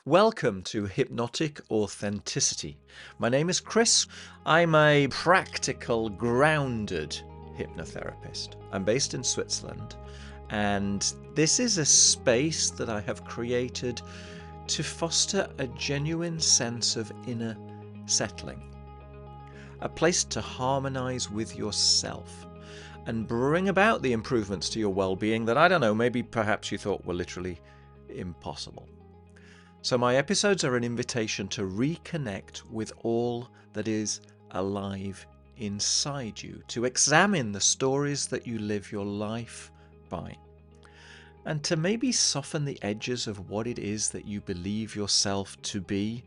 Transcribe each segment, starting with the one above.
Welcome to Hypnotic Authenticity. My name is Chris. I'm a practical, grounded hypnotherapist. I'm based in Switzerland, and this is a space that I have created to foster a genuine sense of inner settling, a place to harmonize with yourself and bring about the improvements to your well-being that, I don't know, maybe perhaps you thought were literally impossible. So my episodes are an invitation to reconnect with all that is alive inside you, to examine the stories that you live your life by, and to maybe soften the edges of what it is that you believe yourself to be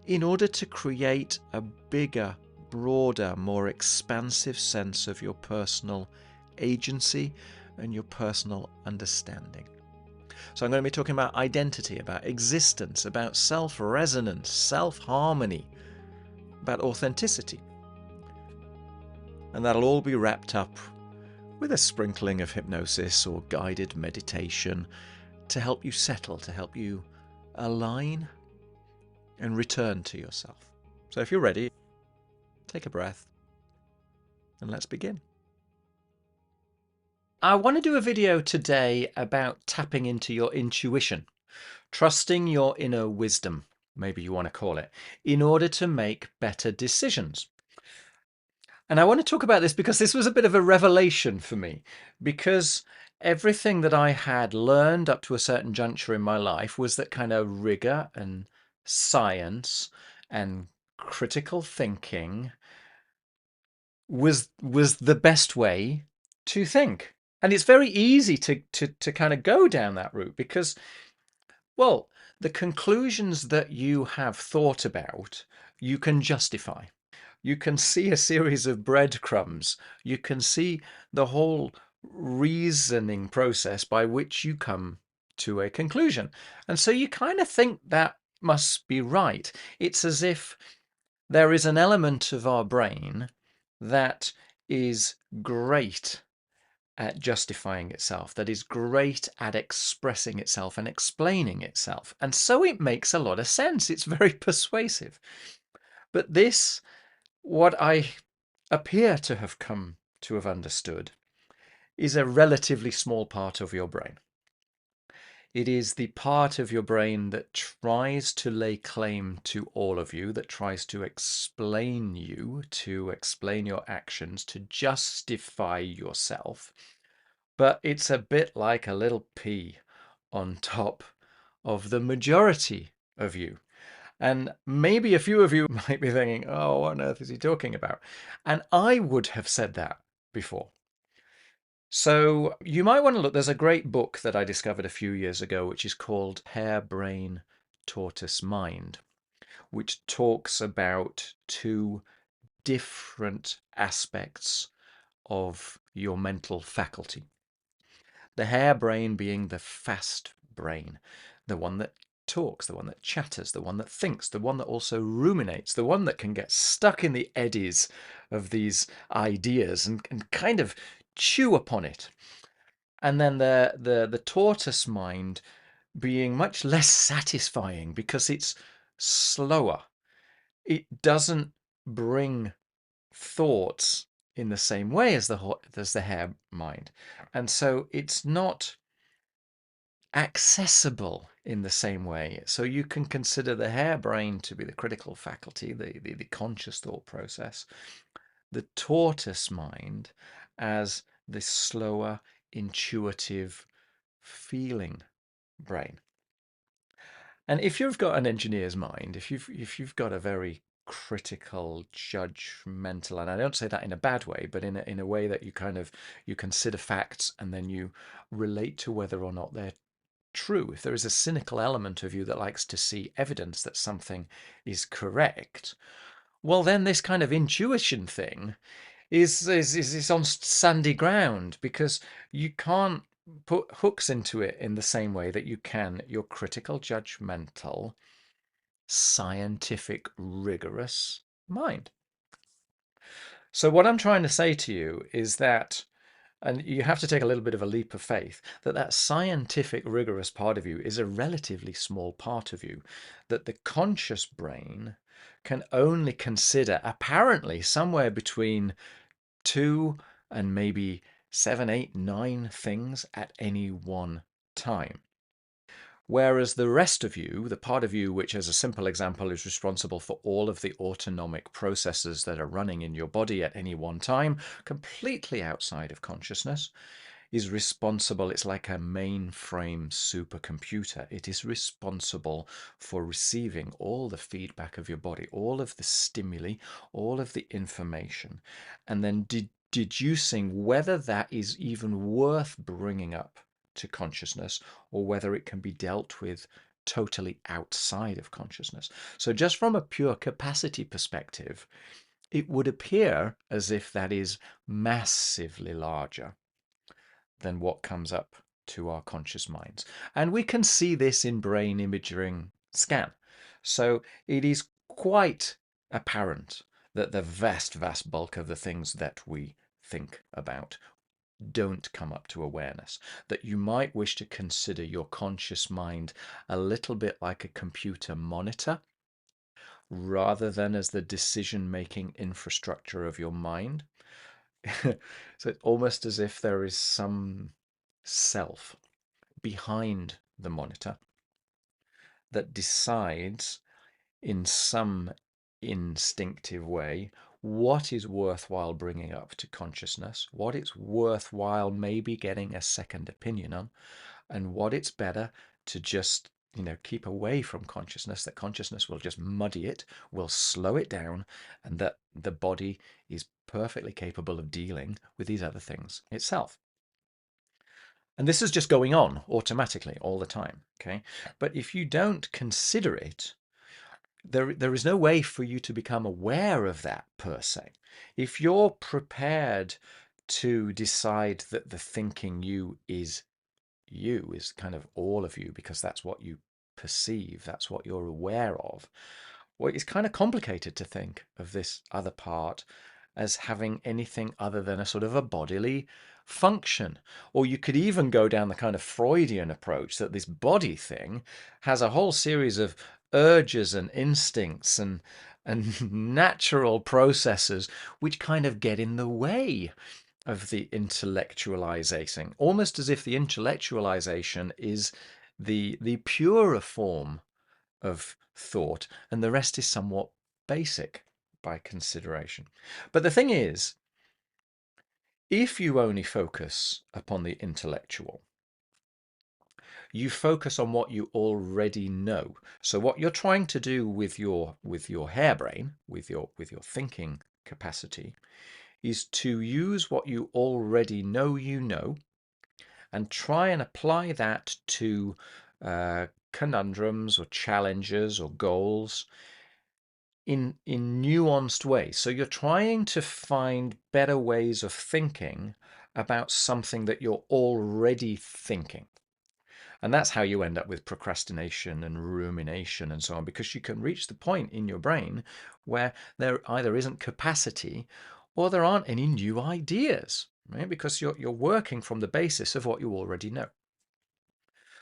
in order to create a bigger, broader, more expansive sense of your personal agency and your personal understanding. So I'm going to be talking about identity, about existence, about self-resonance, self-harmony, about authenticity. And that'll all be wrapped up with a sprinkling of hypnosis or guided meditation to help you settle, to help you align and return to yourself. So if you're ready, take a breath and let's begin. I want to do a video today about tapping into your intuition, trusting your inner wisdom, maybe you want to call it, in order to make better decisions. And I want to talk about this because this was a bit of a revelation for me, because everything that I had learned up to a certain juncture in my life was that kind of rigor and science and critical thinking was the best way to think. And it's very easy to kind of go down that route because, well, the conclusions that you have thought about, you can justify. You can see a series of breadcrumbs. You can see the whole reasoning process by which you come to a conclusion. And so you kind of think that must be right. It's as if there is an element of our brain that is great at justifying itself, that is great at expressing itself and explaining itself. And so it makes a lot of sense. It's very persuasive. But this, what I appear to have come to have understood, is a relatively small part of your brain. It is the part of your brain that tries to lay claim to all of you, that tries to explain you, to explain your actions, to justify yourself. But it's a bit like a little pea on top of the majority of you. And maybe a few of you might be thinking, oh, what on earth is he talking about? And I would have said that before. So you might want to look, there's a great book that I discovered a few years ago, which is called Hare, Brain, Tortoise, Mind, which talks about two different aspects of your mental faculty. The hare brain being the fast brain, the one that talks, the one that chatters, the one that thinks, the one that also ruminates, the one that can get stuck in the eddies of these ideas and kind of chew upon it. And then the tortoise mind being much less satisfying because it's slower. It doesn't bring thoughts in the same way as the hare mind. And so it's not accessible in the same way. So you can consider the hare brain to be the critical faculty, the conscious thought process, the tortoise mind as the slower, intuitive, feeling brain. And if you've got an engineer's mind, if you've got a very critical, judgmental, and I don't say that in a bad way, but in a way that you consider facts and then you relate to whether or not they're true. If there is a cynical element of you that likes to see evidence that something is correct, well, then this kind of intuition thing is on sandy ground because you can't put hooks into it in the same way that you can your critical, judgmental, scientific, rigorous mind. So what I'm trying to say to you is that And you have to take a little bit of a leap of faith that that scientific, rigorous part of you is a relatively small part of you, that the conscious brain can only consider apparently somewhere between two and maybe seven, eight, nine things at any one time. Whereas the rest of you, the part of you which, as a simple example, is responsible for all of the autonomic processes that are running in your body at any one time, completely outside of consciousness, is responsible. It's like a mainframe supercomputer. It is responsible for receiving all the feedback of your body, all of the stimuli, all of the information, and then deducing whether that is even worth bringing up to consciousness or whether it can be dealt with totally outside of consciousness. So, just from a pure capacity perspective, it would appear as if that is massively larger than what comes up to our conscious minds. And we can see this in brain imaging scan. So it is quite apparent that the vast, vast bulk of the things that we think about don't come up to awareness, that you might wish to consider your conscious mind a little bit like a computer monitor rather than as the decision-making infrastructure of your mind. So it's almost as if there is some self behind the monitor that decides in some instinctive way what is worthwhile bringing up to consciousness, what it's worthwhile maybe getting a second opinion on, and what it's better to just keep away from consciousness, that consciousness will just muddy it, will slow it down, and that the body is perfectly capable of dealing with these other things itself. And this is just going on automatically all the time, okay? But if you don't consider it, there is no way for you to become aware of that per se. If you're prepared to decide that the thinking you is kind of all of you because that's what you perceive, that's what you're aware of. Well, it's kind of complicated to think of this other part as having anything other than a sort of a bodily function. Or you could even go down the kind of Freudian approach that this body thing has a whole series of urges and instincts and natural processes which kind of get in the way of the intellectualizing, almost as if the intellectualization is the purer form of thought, and the rest is somewhat basic by consideration. But the thing is, if you only focus upon the intellectual, you focus on what you already know. So what you're trying to do with your harebrain, with your thinking capacity, is to use what you already know and try and apply that to conundrums or challenges or goals in nuanced ways. So you're trying to find better ways of thinking about something that you're already thinking. And that's how you end up with procrastination and rumination and so on, because you can reach the point in your brain where there either isn't capacity or there aren't any new ideas, right? Because you're working from the basis of what you already know.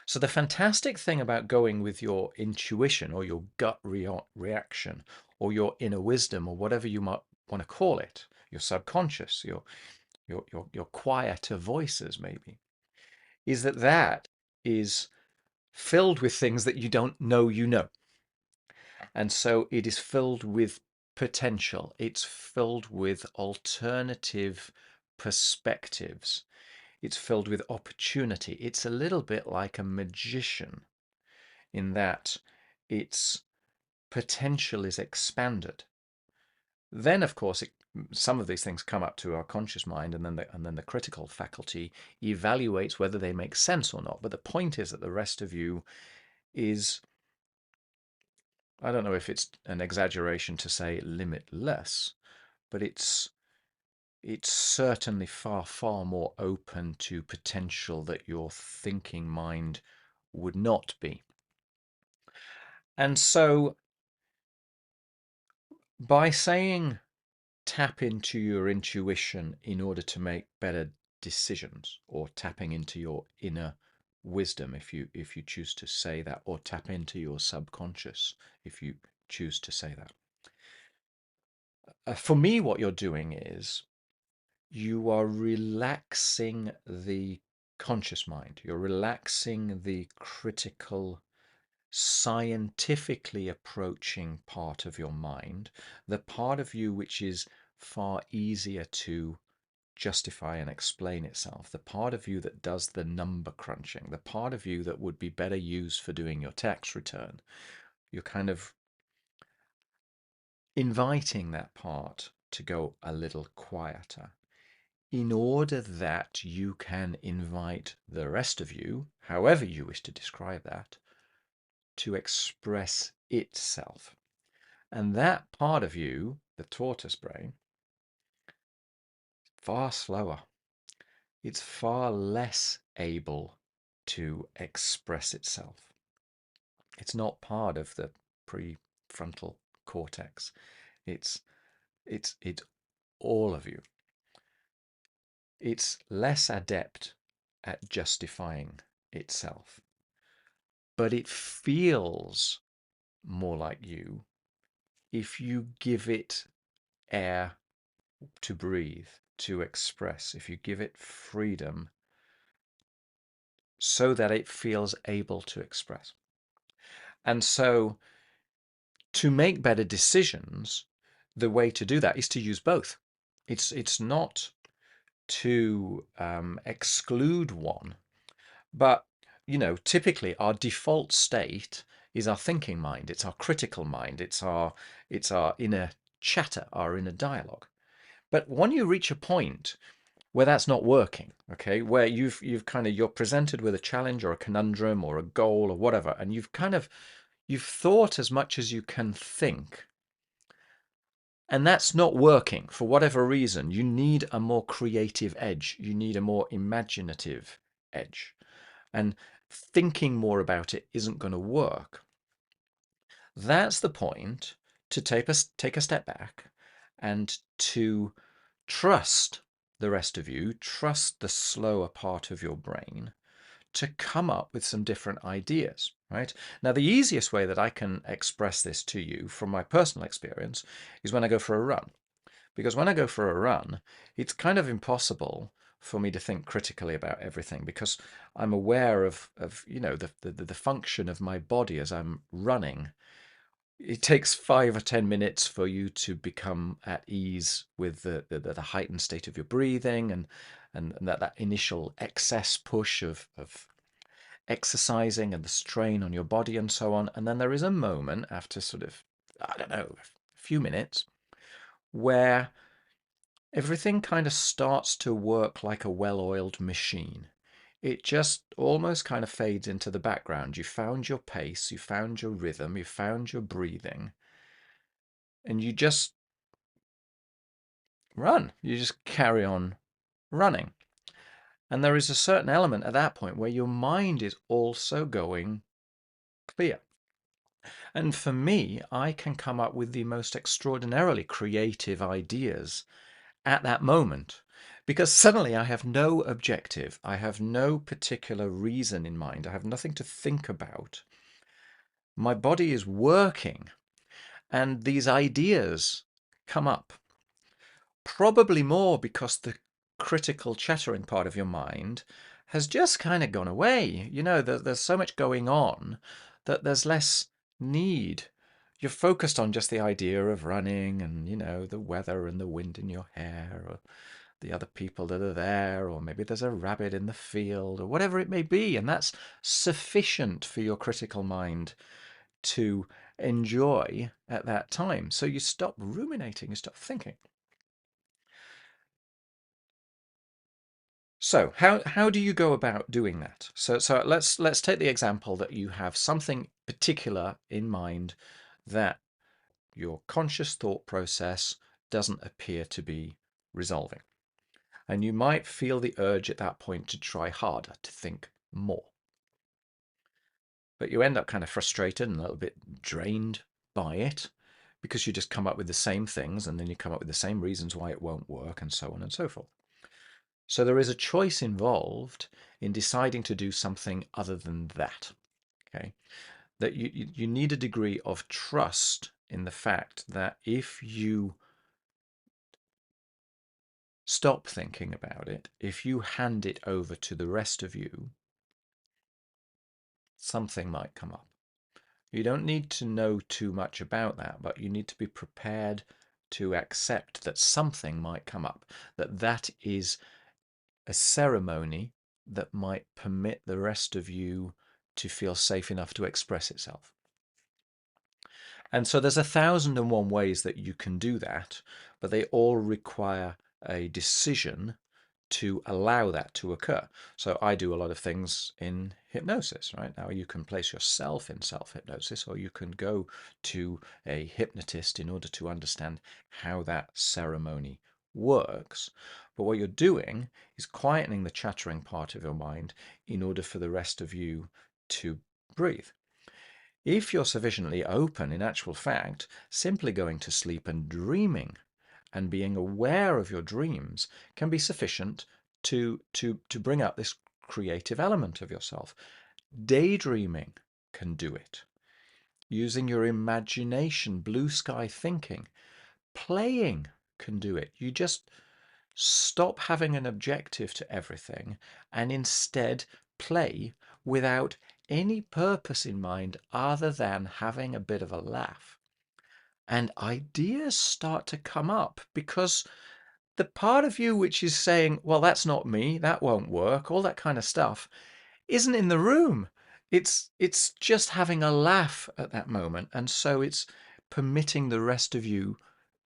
So the fantastic thing about going with your intuition or your gut reaction or your inner wisdom or whatever you might want to call it, your subconscious, your quieter voices maybe, is that is filled with things that you don't know you know. And so it is filled with potential. It's filled with alternative perspectives. It's filled with opportunity. It's a little bit like a magician in that its potential is expanded. Then, of course, some of these things come up to our conscious mind, and then the critical faculty evaluates whether they make sense or not. But the point is that the rest of you is, I don't know if it's an exaggeration to say limitless, but it's certainly far, far more open to potential that your thinking mind would not be. And so by saying tap into your intuition in order to make better decisions, or tapping into your inner wisdom, if you choose to say that, or tap into your subconscious, if you choose to say that. For me, what you're doing is you are relaxing the conscious mind. You're relaxing the critical, scientifically approaching part of your mind, the part of you which is far easier to justify and explain itself, the part of you that does the number crunching, the part of you that would be better used for doing your tax return. You're kind of inviting that part to go a little quieter, in order that you can invite the rest of you, however you wish to describe that, to express itself. And that part of you, the tortoise brain, far slower. It's far less able to express itself. It's not part of the prefrontal cortex. It's it's all of you. It's less adept at justifying itself, but it feels more like you if you give it air to breathe, to express, if you give it freedom so that it feels able to express. And so to make better decisions, the way to do that is to use both. It's not to exclude one, but typically our default state is our thinking mind. It's our critical mind. It's our inner chatter, our inner dialogue. But when you reach a point where that's not working, okay, where you're presented with a challenge or a conundrum or a goal or whatever, and you've thought as much as you can think, and that's not working for whatever reason, you need a more creative edge, you need a more imaginative edge, and thinking more about it isn't going to work. That's the point to take a step back and to trust the rest of you, trust the slower part of your brain to come up with some different ideas, right? Now, the easiest way that I can express this to you from my personal experience is when I go for a run. Because when I go for a run, it's kind of impossible for me to think critically about everything, because I'm aware of the function of my body as I'm running. It takes 5 or 10 minutes for you to become at ease with the heightened state of your breathing, and that initial excess push of exercising and the strain on your body and so on. And then there is a moment after sort of, I don't know, a few minutes where everything kind of starts to work like a well-oiled machine. It just almost kind of fades into the background. You found your pace, you found your rhythm, you found your breathing, and you just run. You just carry on running. And there is a certain element at that point where your mind is also going clear. And for me, I can come up with the most extraordinarily creative ideas at that moment, because suddenly I have no objective. I have no particular reason in mind. I have nothing to think about. My body is working, and these ideas come up. Probably more because the critical chattering part of your mind has just kind of gone away. There's so much going on that there's less need. You're focused on just the idea of running, and the weather and the wind in your hair, or the other people that are there, or maybe there's a rabbit in the field, or whatever it may be, and that's sufficient for your critical mind to enjoy at that time. So you stop ruminating, you stop thinking. So how do you go about doing that? So let's take the example that you have something particular in mind that your conscious thought process doesn't appear to be resolving. And you might feel the urge at that point to try harder, to think more. But you end up kind of frustrated and a little bit drained by it, because you just come up with the same things, and then you come up with the same reasons why it won't work, and so on and so forth. So there is a choice involved in deciding to do something other than that. Okay, that you need a degree of trust in the fact that if you stop thinking about it, if you hand it over to the rest of you, something might come up. You don't need to know too much about that, but you need to be prepared to accept that something might come up, that is a ceremony that might permit the rest of you to feel safe enough to express itself. And so there's 1,001 ways that you can do that, but they all require a decision to allow that to occur. So I do a lot of things in hypnosis, right? Now you can place yourself in self-hypnosis, or you can go to a hypnotist in order to understand how that ceremony works. But what you're doing is quietening the chattering part of your mind in order for the rest of you to breathe. If you're sufficiently open, in actual fact, simply going to sleep and dreaming and being aware of your dreams can be sufficient to bring up this creative element of yourself. Daydreaming can do it. Using your imagination, blue sky thinking, playing can do it. You just stop having an objective to everything and instead play without any purpose in mind other than having a bit of a laugh. And ideas start to come up because the part of you which is saying, well, that's not me, that won't work, all that kind of stuff, isn't in the room. It's just having a laugh at that moment. And so it's permitting the rest of you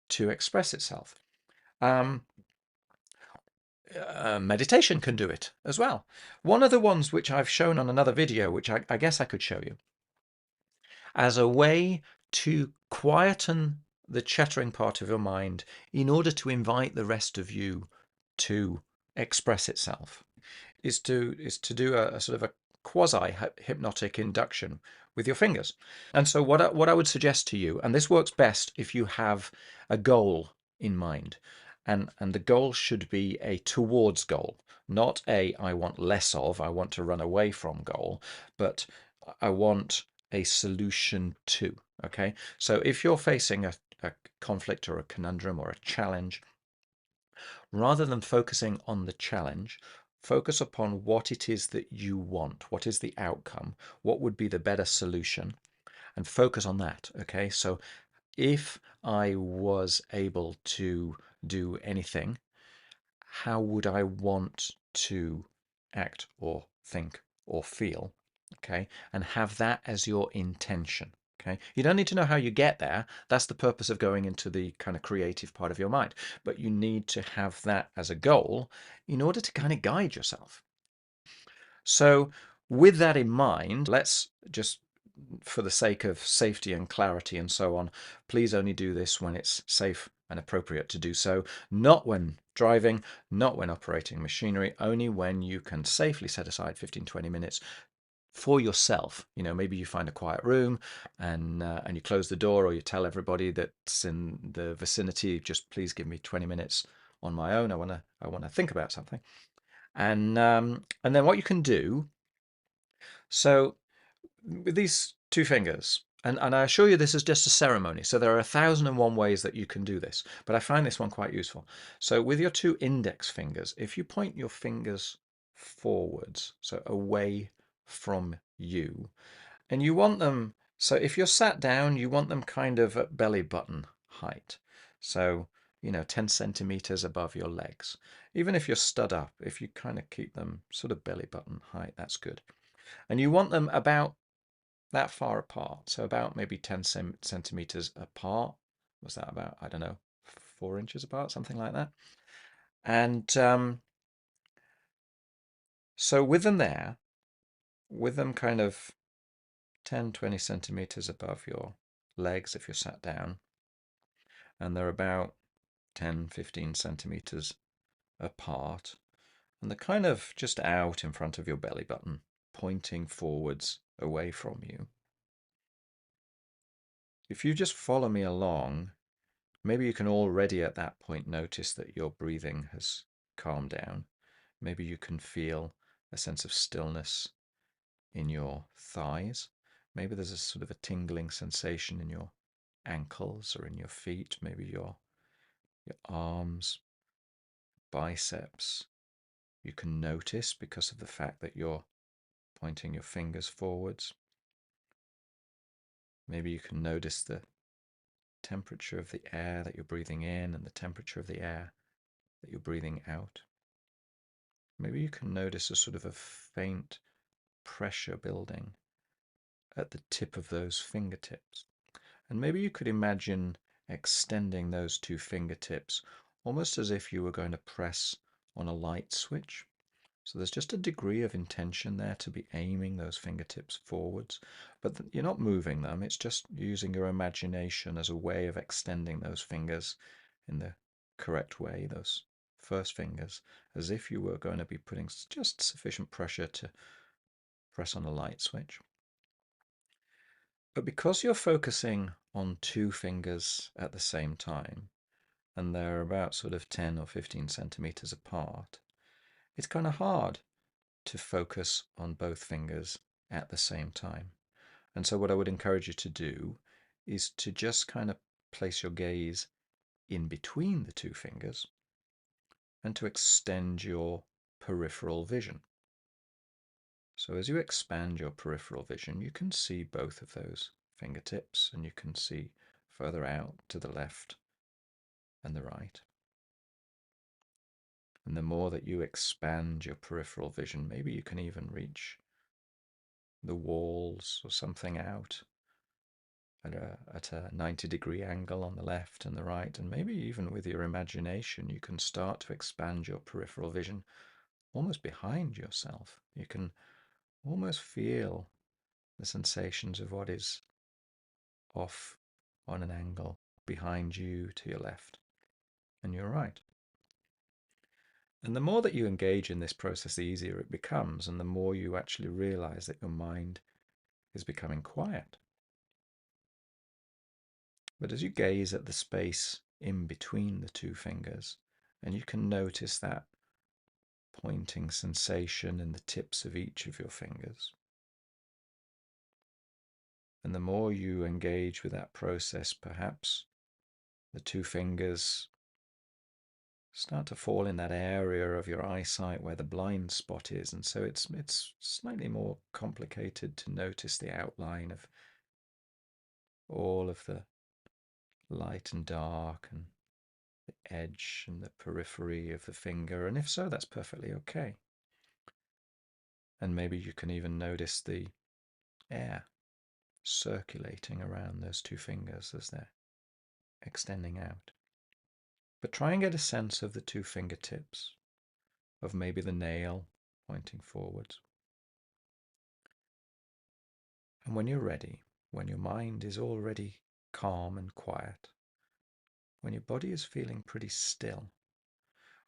to express itself. Um, Meditation can do it as well. One of the ones which I've shown on another video, which I guess I could show you, as a way to quieten the chattering part of your mind in order to invite the rest of you to express itself, is to do a sort of a quasi hypnotic induction with your fingers. And so what I would suggest to you, and this works best if you have a goal in mind, and the goal should be a towards goal, not a I want less of, I want to run away from goal, but I want a solution to. Okay, so if you're facing a conflict or a conundrum or a challenge, rather than focusing on the challenge, focus upon what it is that you want. What is the outcome? What would be the better solution? And focus on that. Okay, so if I was able to do anything, how would I want to act or think or feel? Okay, and have that as your intention. Okay, you don't need to know how you get there. That's the purpose of going into the kind of creative part of your mind. But you need to have that as a goal in order to kind of guide yourself. So, with that in mind, let's just, for the sake of safety and clarity and so on, please only do this when it's safe and appropriate to do so, not when driving, not when operating machinery, only when you can safely set aside 15-20 minutes for yourself. You know, maybe you find a quiet room and you close the door, or you tell everybody that's in the vicinity, just please give me 20 minutes on my own. I want to think about something. And then what you can do, so with these two fingers, and I assure you this is just a ceremony, so there are 1,001 ways that you can do this, but I find this one quite useful. So with your two index fingers, if you point your fingers forwards, so away from you, and you want them, so if you're sat down, you want them kind of at belly button height. So, 10 centimeters above your legs. Even if you're stood up, if you kind of keep them sort of belly button height, that's good. And you want them about that far apart. So about maybe 10 centimeters apart. Was that about, I don't know, 4 inches apart, something like that. And so with them there, with them kind of 10, 20 centimeters above your legs if you're sat down, and they're about 10, 15 centimeters apart, and they're kind of just out in front of your belly button, pointing forwards away from you. If you just follow me along, maybe you can already at that point notice that your breathing has calmed down. Maybe you can feel a sense of stillness in your thighs. Maybe there's a sort of a tingling sensation in your ankles or in your feet, maybe your arms, biceps. You can notice because of the fact that you're pointing your fingers forwards. Maybe you can notice the temperature of the air that you're breathing in and the temperature of the air that you're breathing out. Maybe you can notice a sort of a faint pressure building at the tip of those fingertips. And maybe you could imagine extending those two fingertips almost as if you were going to press on a light switch. So there's just a degree of intention there to be aiming those fingertips forwards, but you're not moving them. It's just using your imagination as a way of extending those fingers in the correct way, those first fingers, as if you were going to be putting just sufficient pressure to press on a light switch. But because you're focusing on two fingers at the same time, and they're about sort of 10 or 15 centimeters apart, it's kind of hard to focus on both fingers at the same time. And so what I would encourage you to do is to just kind of place your gaze in between the two fingers and to extend your peripheral vision. So as you expand your peripheral vision, you can see both of those fingertips and you can see further out to the left and the right. And the more that you expand your peripheral vision, maybe you can even reach the walls or something out at a 90-degree angle on the left and the right. And maybe even with your imagination, you can start to expand your peripheral vision almost behind yourself. You can almost feel the sensations of what is off on an angle behind you to your left and your right. And the more that you engage in this process, the easier it becomes, and the more you actually realize that your mind is becoming quiet. But as you gaze at the space in between the two fingers, and you can notice that pointing sensation in the tips of each of your fingers, and the more you engage with that process, perhaps the two fingers start to fall in that area of your eyesight where the blind spot is, and so it's slightly more complicated to notice the outline of all of the light and dark and the edge and the periphery of the finger, and if so, that's perfectly okay. And maybe you can even notice the air circulating around those two fingers as they're extending out. But try and get a sense of the two fingertips, of maybe the nail pointing forwards. And when you're ready, when your mind is already calm and quiet, when your body is feeling pretty still,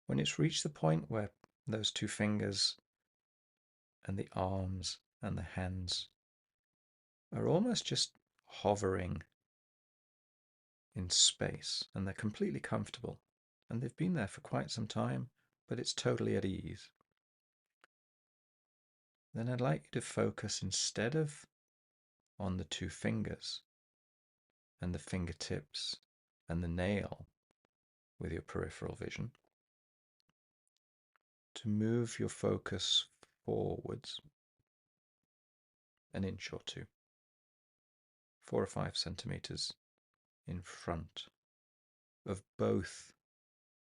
when it's reached the point where those two fingers and the arms and the hands are almost just hovering in space and they're completely comfortable and they've been there for quite some time, but it's totally at ease, then I'd like you to focus instead of on the two fingers and the fingertips and the nail with your peripheral vision, to move your focus forwards an inch or two, 4 or 5 centimeters in front of both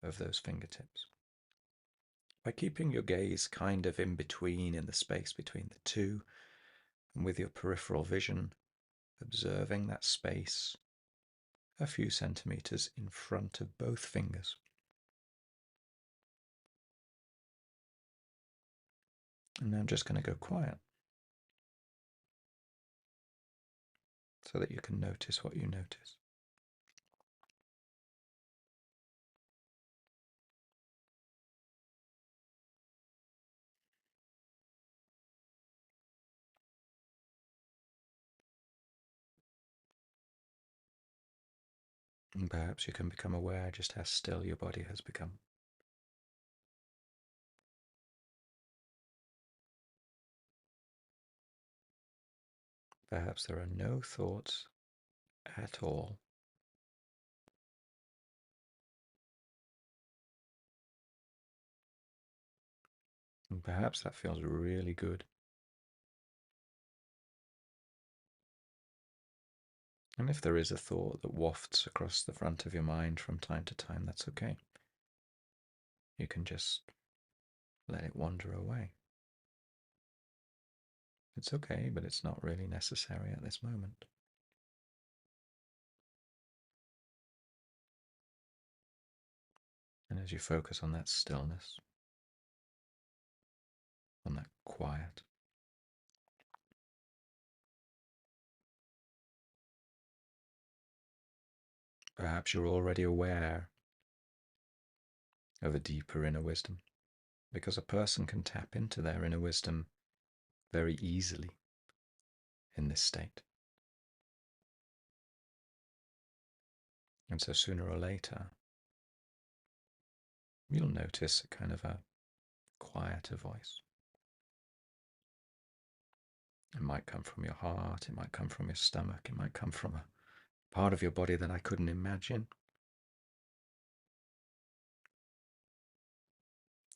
of those fingertips. By keeping your gaze kind of in between, in the space between the two, and with your peripheral vision observing that space a few centimeters in front of both fingers. And now I'm just going to go quiet so that you can notice what you notice. And perhaps you can become aware just how still your body has become. Perhaps there are no thoughts at all. And perhaps that feels really good. And if there is a thought that wafts across the front of your mind from time to time, that's okay. You can just let it wander away. It's okay, but it's not really necessary at this moment. And as you focus on that stillness, on that quiet, perhaps you're already aware of a deeper inner wisdom, because a person can tap into their inner wisdom very easily in this state. And so sooner or later, you'll notice a kind of a quieter voice. It might come from your heart, it might come from your stomach, it might come from a part of your body that I couldn't imagine.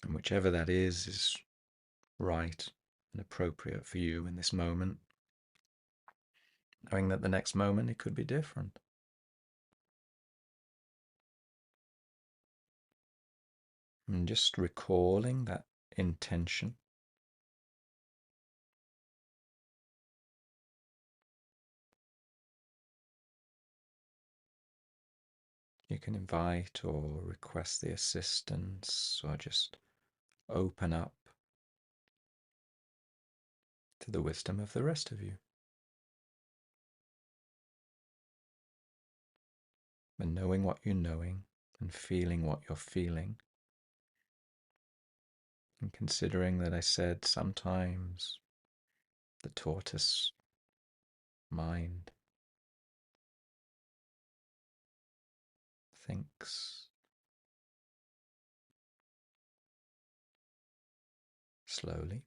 And whichever that is right and appropriate for you in this moment, knowing that the next moment it could be different. And just recalling that intention. You can invite or request the assistance or just open up to the wisdom of the rest of you. And knowing what you're knowing and feeling what you're feeling. And considering that I said sometimes the tortoise mind thinks slowly.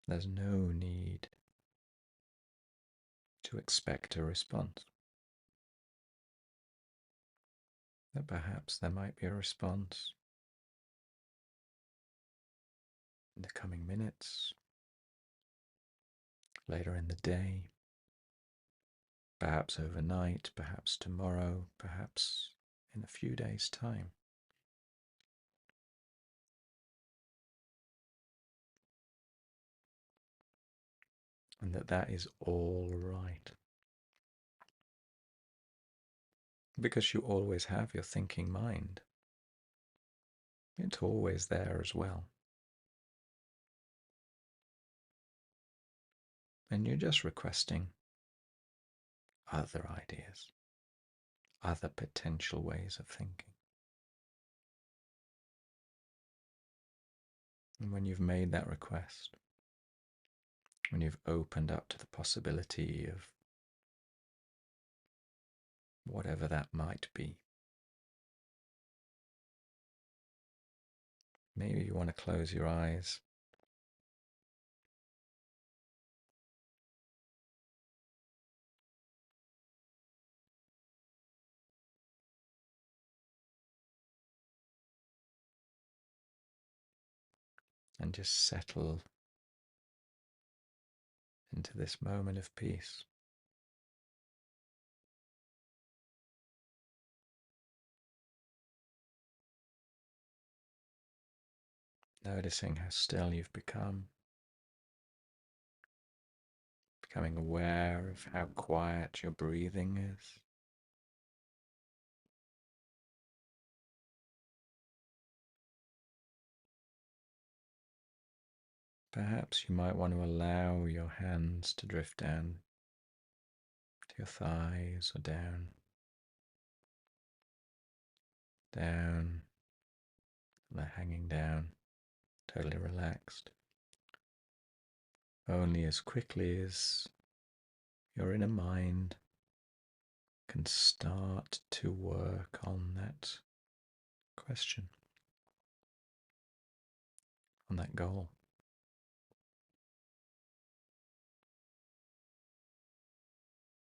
There's no need to expect a response. That perhaps there might be a response in the coming minutes, later in the day, perhaps overnight, perhaps tomorrow, perhaps in a few days' time. And that is all right. Because you always have your thinking mind. It's always there as well. And you're just requesting other ideas, other potential ways of thinking. And when you've made that request, when you've opened up to the possibility of whatever that might be, maybe you want to close your eyes and just settle into this moment of peace. Noticing how still you've become, becoming aware of how quiet your breathing is. Perhaps you might want to allow your hands to drift down to your thighs or down, they're hanging down, totally relaxed. Only as quickly as your inner mind can start to work on that question. on that goal.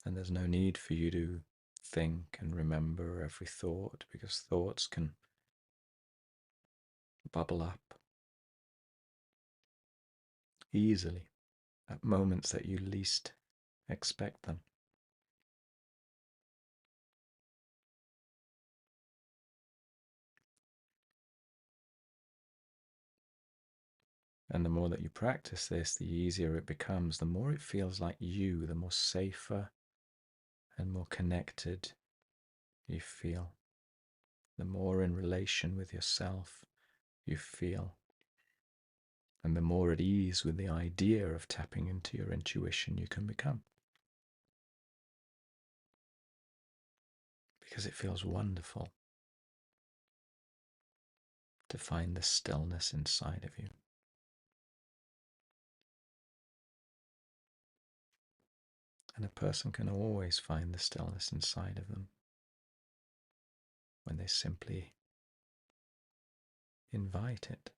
And there's no need for you to think and remember every thought, because thoughts can bubble up easily at moments that you least expect them. And the more that you practice this, the easier it becomes, the more it feels like you, the more safer and more connected you feel, the more in relation with yourself you feel, and the more at ease with the idea of tapping into your intuition you can become. Because it feels wonderful to find the stillness inside of you. And a person can always find the stillness inside of them when they simply invite it.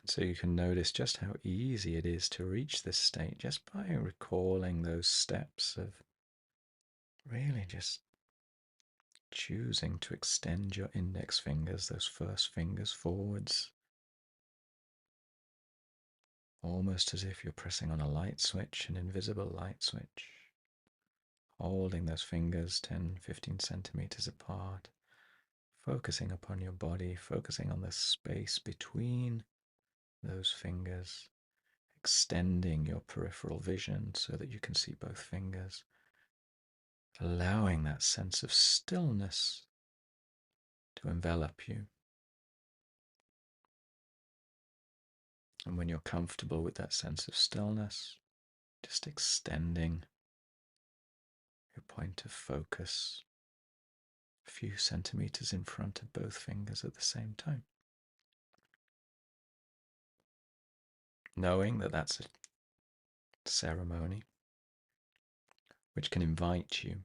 And so you can notice just how easy it is to reach this state just by recalling those steps of really just choosing to extend your index fingers, those first fingers forwards, almost as if you're pressing on a light switch, an invisible light switch, holding those fingers 10, 15 centimeters apart, focusing upon your body, focusing on the space between those fingers, extending your peripheral vision so that you can see both fingers, allowing that sense of stillness to envelop you. And when you're comfortable with that sense of stillness, just extending your point of focus a few centimeters in front of both fingers at the same time. Knowing that that's a ceremony which can invite you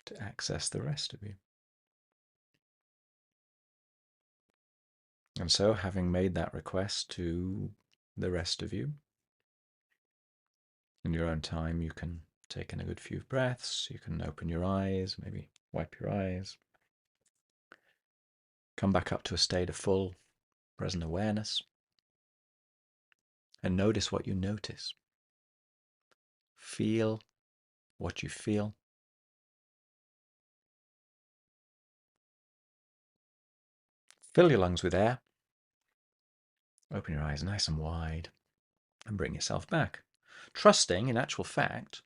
to access the rest of you. And so, having made that request to the rest of you, in your own time, you can take in a good few breaths, you can open your eyes, maybe wipe your eyes, come back up to a state of full present awareness, and notice what you notice. Feel what you feel. Fill your lungs with air. Open your eyes nice and wide and bring yourself back, trusting, in actual fact,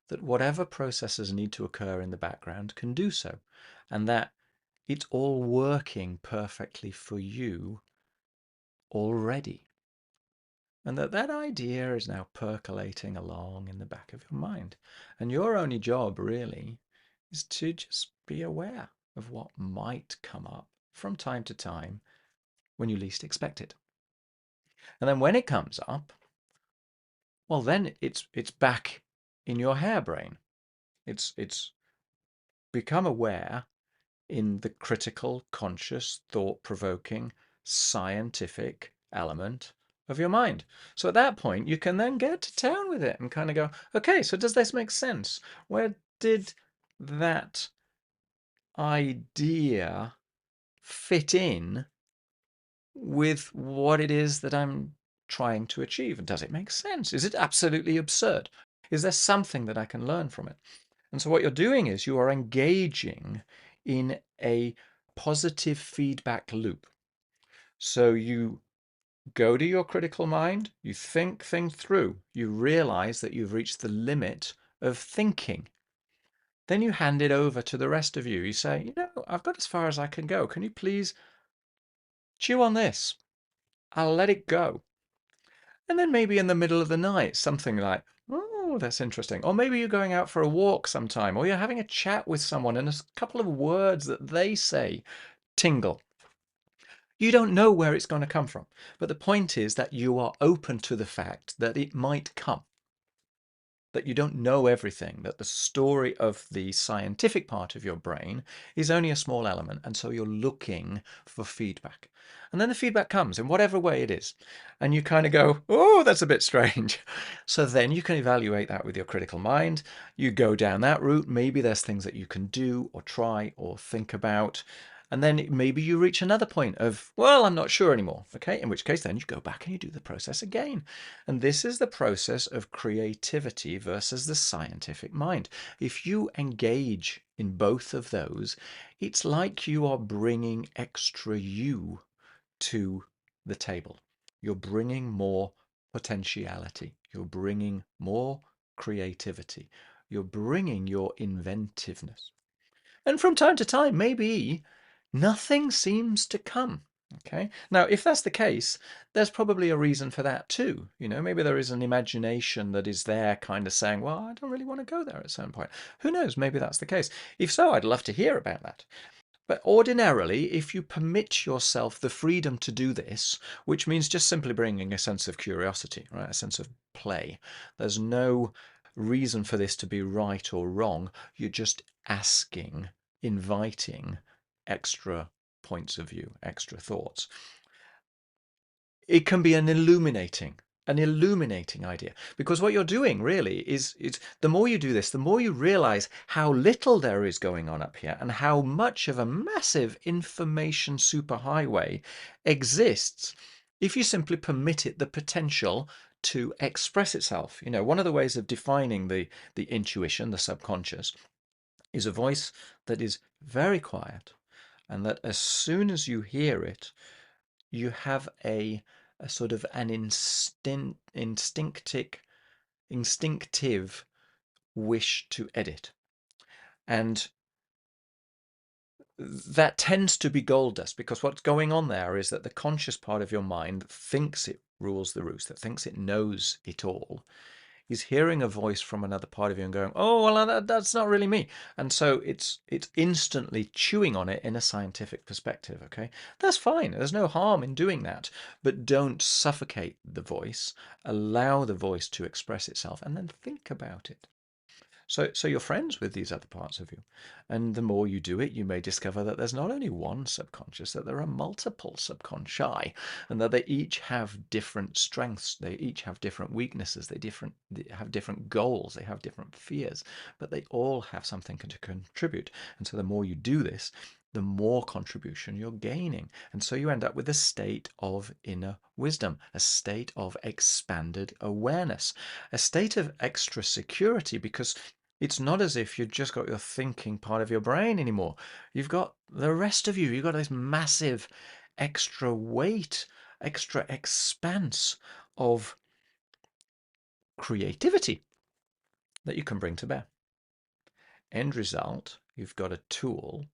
that whatever processes need to occur in the background can do so, and that it's all working perfectly for you already. And that idea is now percolating along in the back of your mind. And your only job, really, is to just be aware of what might come up from time to time when you least expect it. And then when it comes up, well, then it's back in your harebrain. It's become aware in the critical, conscious, thought-provoking, scientific element of your mind. So at that point, you can then get to town with it and kind of go, okay, so does this make sense? Where did that idea fit in with what it is that I'm trying to achieve? And does it make sense? Is it absolutely absurd? Is there something that I can learn from it? And so what you're doing is you are engaging in a positive feedback loop. So you go to your critical mind, you think things through, you realize that you've reached the limit of thinking. Then you hand it over to the rest of you. You say, I've got as far as I can go. Can you please chew on this? I'll let it go. And then maybe in the middle of the night, something like, oh, that's interesting. Or maybe you're going out for a walk sometime, or you're having a chat with someone and a couple of words that they say tingle. You don't know where it's going to come from. But the point is that you are open to the fact that it might come. that you don't know everything, that the story of the scientific part of your brain is only a small element. And so you're looking for feedback. And then the feedback comes in whatever way it is. And you kind of go, oh, that's a bit strange. So then you can evaluate that with your critical mind. You go down that route. Maybe there's things that you can do or try or think about. And then maybe you reach another point of, well, I'm not sure anymore. Okay. In which case, then you go back and you do the process again. And this is the process of creativity versus the scientific mind. If you engage in both of those, it's like you are bringing extra you to the table. You're bringing more potentiality. You're bringing more creativity. You're bringing your inventiveness. And from time to time, maybe nothing seems to come. Okay. Now, if that's the case, there's probably a reason for that too. Maybe there is an imagination that is there kind of saying, well, I don't really want to go there at a certain point. Who knows? Maybe that's the case. If so, I'd love to hear about that. But ordinarily, if you permit yourself the freedom to do this, which means just simply bringing a sense of curiosity, right? A sense of play. There's no reason for this to be right or wrong. You're just asking, inviting extra points of view, extra thoughts. It can be an illuminating idea, because what you're doing really is the more you do this, the more you realize how little there is going on up here and how much of a massive information superhighway exists if you simply permit it the potential to express itself. One of the ways of defining the intuition, the subconscious, is a voice that is very quiet, and that as soon as you hear it, you have a sort of an instinctive wish to edit. And that tends to be gold dust, because what's going on there is that the conscious part of your mind that thinks it rules the roost, that thinks it knows it all, is hearing a voice from another part of you and going, oh, well, that's not really me. And so it's instantly chewing on it in a scientific perspective. Okay, that's fine. There's no harm in doing that, but don't suffocate the voice. Allow the voice to express itself and then think about it. So you're friends with these other parts of you. And the more you do it, you may discover that there's not only one subconscious, that there are multiple subconsci, and that they each have different strengths. They each have different weaknesses. They have different goals. They have different fears, but they all have something to contribute. And so the more you do this, the more contribution you're gaining. And so you end up with a state of inner wisdom, a state of expanded awareness, a state of extra security, because it's not as if you've just got your thinking part of your brain anymore. You've got the rest of you. You've got this massive extra weight, extra expanse of creativity that you can bring to bear. End result, you've got a tool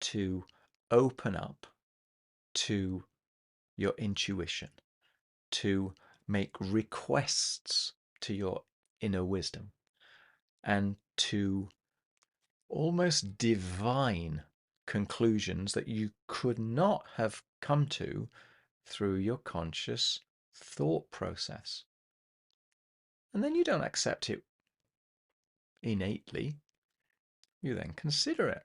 to open up to your intuition, to make requests to your inner wisdom, and to almost divine conclusions that you could not have come to through your conscious thought process. And then you don't accept it innately, you then consider it.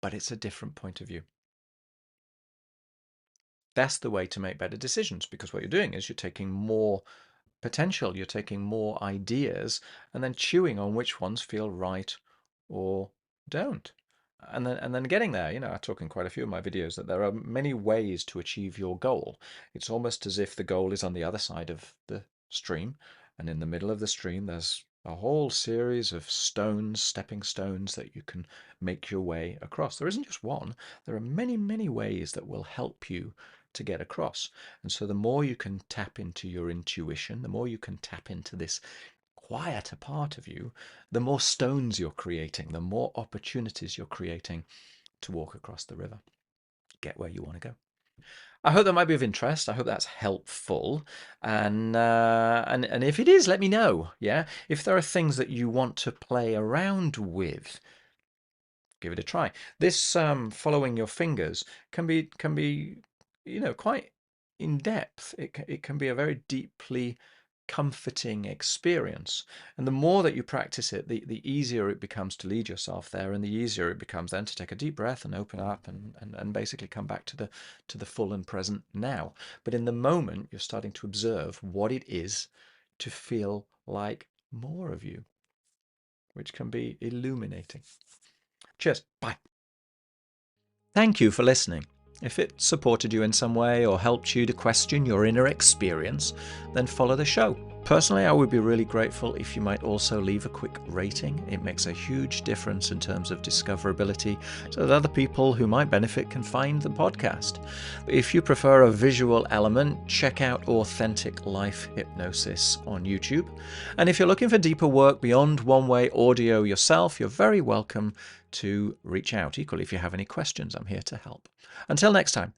But it's a different point of view. That's the way to make better decisions, because what you're doing is you're taking more potential, you're taking more ideas, and then chewing on which ones feel right or don't. And then getting there, I talk in quite a few of my videos that there are many ways to achieve your goal. It's almost as if the goal is on the other side of the stream, and in the middle of the stream there's a whole series of stones, stepping stones, that you can make your way across. There isn't just one, there are many, many ways that will help you to get across. And so the more you can tap into your intuition, the more you can tap into this quieter part of you, the more stones you're creating, the more opportunities you're creating to walk across the river, get where you want to go. I hope that might be of interest. I hope that's helpful. And if it is, let me know. Yeah, if there are things that you want to play around with, give it a try. This following your fingers can be quite in depth. It can be a very deeply comforting experience. And the more that you practice it, the easier it becomes to lead yourself there, and the easier it becomes then to take a deep breath and open up and basically come back to the full and present now. But in the moment, you're starting to observe what it is to feel like more of you, which can be illuminating. Cheers. Bye. Thank you for listening. If it supported you in some way or helped you to question your inner experience, then follow the show. Personally, I would be really grateful if you might also leave a quick rating. It makes a huge difference in terms of discoverability so that other people who might benefit can find the podcast. If you prefer a visual element, check out Authentic Life Hypnosis on YouTube. And if you're looking for deeper work beyond one-way audio yourself, you're very welcome to reach out. Equally, if you have any questions, I'm here to help. Until next time,